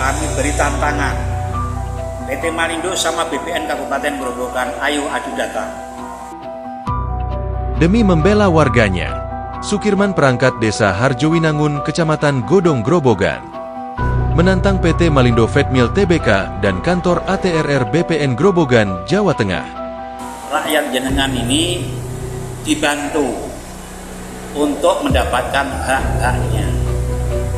Kami beri tantangan PT Malindo sama BPN Kabupaten Grobogan, ayo adu data. Demi membela warganya, Sukirman perangkat desa Harjowinangun, Kecamatan Godong, Grobogan, menantang PT Malindo Feedmill Tbk dan kantor ATRR BPN Grobogan, Jawa Tengah. Rakyat jenengan ini dibantu untuk mendapatkan hak-haknya.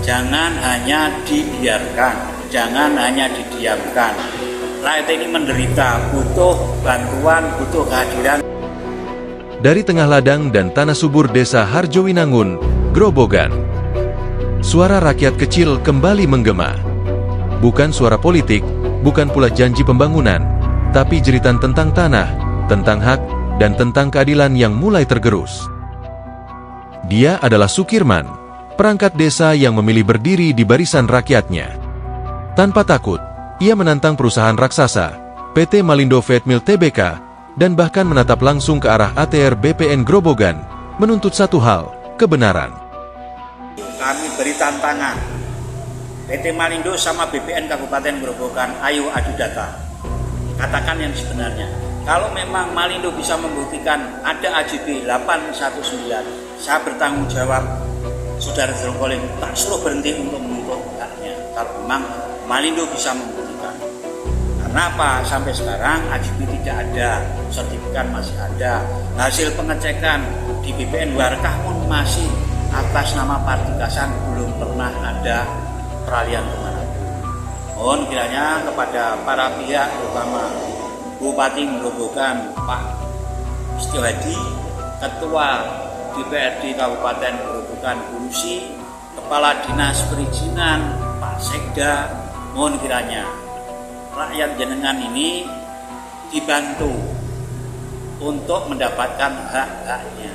Jangan hanya dibiarkan, jangan hanya didiamkan. Rakyat ini menderita, butuh bantuan, butuh kehadiran. Dari tengah ladang dan tanah subur desa Harjowinangun, Grobogan, suara rakyat kecil kembali menggema. Bukan suara politik, bukan pula janji pembangunan, tapi jeritan tentang tanah, tentang hak, dan tentang keadilan yang mulai tergerus. Dia adalah Sukirman, perangkat desa yang memilih berdiri di barisan rakyatnya. Tanpa takut, ia menantang perusahaan raksasa, PT Malindo Feedmill Tbk, dan bahkan menatap langsung ke arah ATR BPN Grobogan, menuntut satu hal, kebenaran. Kami beri tantangan PT Malindo sama BPN Kabupaten Grobogan, ayo adu data. Katakan yang sebenarnya. Kalau memang Malindo bisa membuktikan ada AJB 819, saya bertanggung jawab, Saudara Drongkoling, tak suruh berhenti untuk menuntut haknya. Kalau memang Malindo bisa membuktikan. Karena apa? Sampai sekarang AJB tidak ada, sertifikat masih ada, hasil pengecekan di BPN Warkah pun masih atas nama Partikasan, belum pernah ada peralihan kemanapun. Mohon kiranya kepada para pihak, terutama Bupati Grobogan Pak Istihadi, Ketua DPRD Kabupaten Grobogan Gunusi, Kepala Dinas Perizinan Pak Sekda, mohon kiranya rakyat jenengan ini dibantu untuk mendapatkan hak-haknya.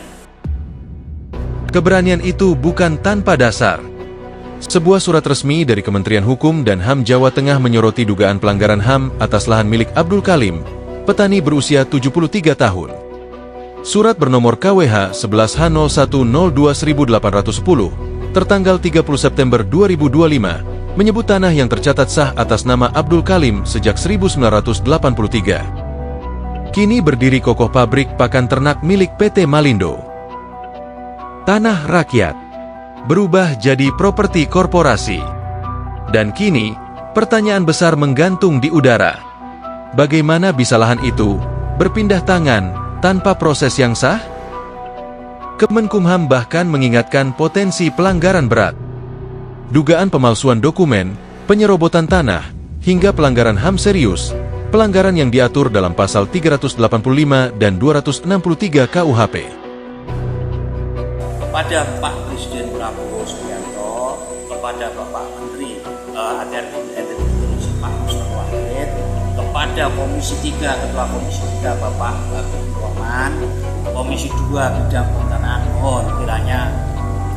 Keberanian itu bukan tanpa dasar. Sebuah surat resmi dari Kementerian Hukum dan HAM Jawa Tengah menyoroti dugaan pelanggaran HAM atas lahan milik Abdul Kalim, petani berusia 73 tahun. Surat bernomor KWH 11H01021810, tertanggal 30 September 2025, menyebut tanah yang tercatat sah atas nama Abdul Kalim sejak 1983. Kini berdiri kokoh pabrik pakan ternak milik PT Malindo. Tanah rakyat berubah jadi properti korporasi. Dan kini, pertanyaan besar menggantung di udara. Bagaimana bisa lahan itu berpindah tangan tanpa proses yang sah? Kemenkumham bahkan mengingatkan potensi pelanggaran berat. Dugaan pemalsuan dokumen, penyerobotan tanah, hingga pelanggaran HAM serius, pelanggaran yang diatur dalam pasal 385 dan 263 KUHP. Kepada Pak Presiden Prabowo Subianto, kepada Bapak Menteri ATR BPN Pak Mustafa Wahid, kepada Komisi 3, Ketua Komisi 3 Bapak Habibur Rahman, Komisi 2 Bidang Pertanahan, mohon kiranya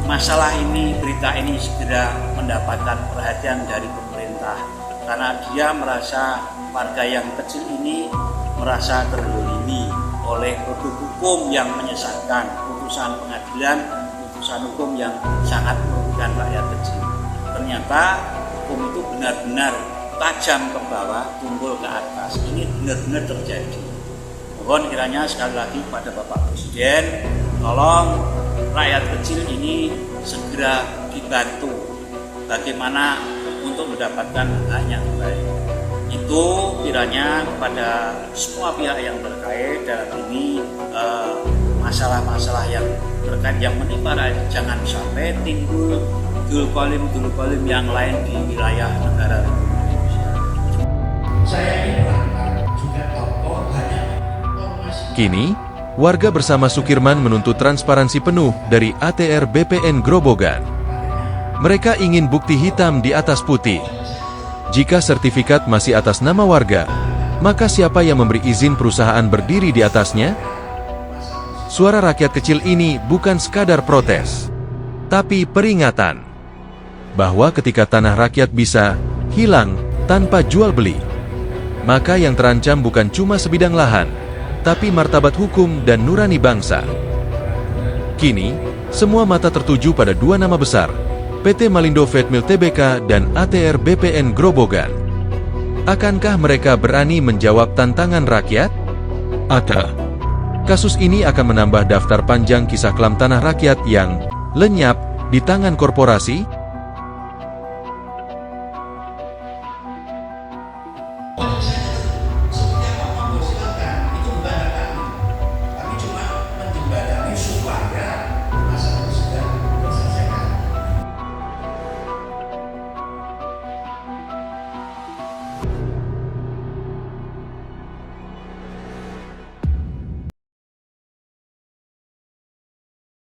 masalah ini, berita ini segera mendapatkan perhatian dari pemerintah, karena dia merasa warga yang kecil ini merasa terzalimi oleh produk hukum yang menyesatkan, putusan pengadilan, putusan hukum yang sangat merugikan rakyat kecil. Ternyata hukum itu benar-benar tajam ke bawah, tumpul ke atas. Ini benar-benar terjadi. Mohon kiranya sekali lagi kepada Bapak Presiden, tolong rakyat kecil ini segera dibantu bagaimana untuk mendapatkan haknya kembali. Itu kiranya kepada semua pihak yang terkait dalam ini, masalah-masalah yang terkait yang menimpa rakyat, jangan sampai timbul dulkolim yang lain di wilayah negara Republik Indonesia. Saya ini juga tokoh hanya informasi. Kini, warga bersama Sukirman menuntut transparansi penuh dari ATR BPN Grobogan. Mereka ingin bukti hitam di atas putih. Jika sertifikat masih atas nama warga, maka siapa yang memberi izin perusahaan berdiri di atasnya? Suara rakyat kecil ini bukan sekadar protes, tapi peringatan bahwa ketika tanah rakyat bisa hilang tanpa jual beli, maka yang terancam bukan cuma sebidang lahan, tapi martabat hukum dan nurani bangsa. Kini, semua mata tertuju pada dua nama besar, PT Malindo Feedmill Tbk, dan ATR BPN Grobogan. Akankah mereka berani menjawab tantangan rakyat? Atau kasus ini akan menambah daftar panjang kisah kelam tanah rakyat yang lenyap di tangan korporasi?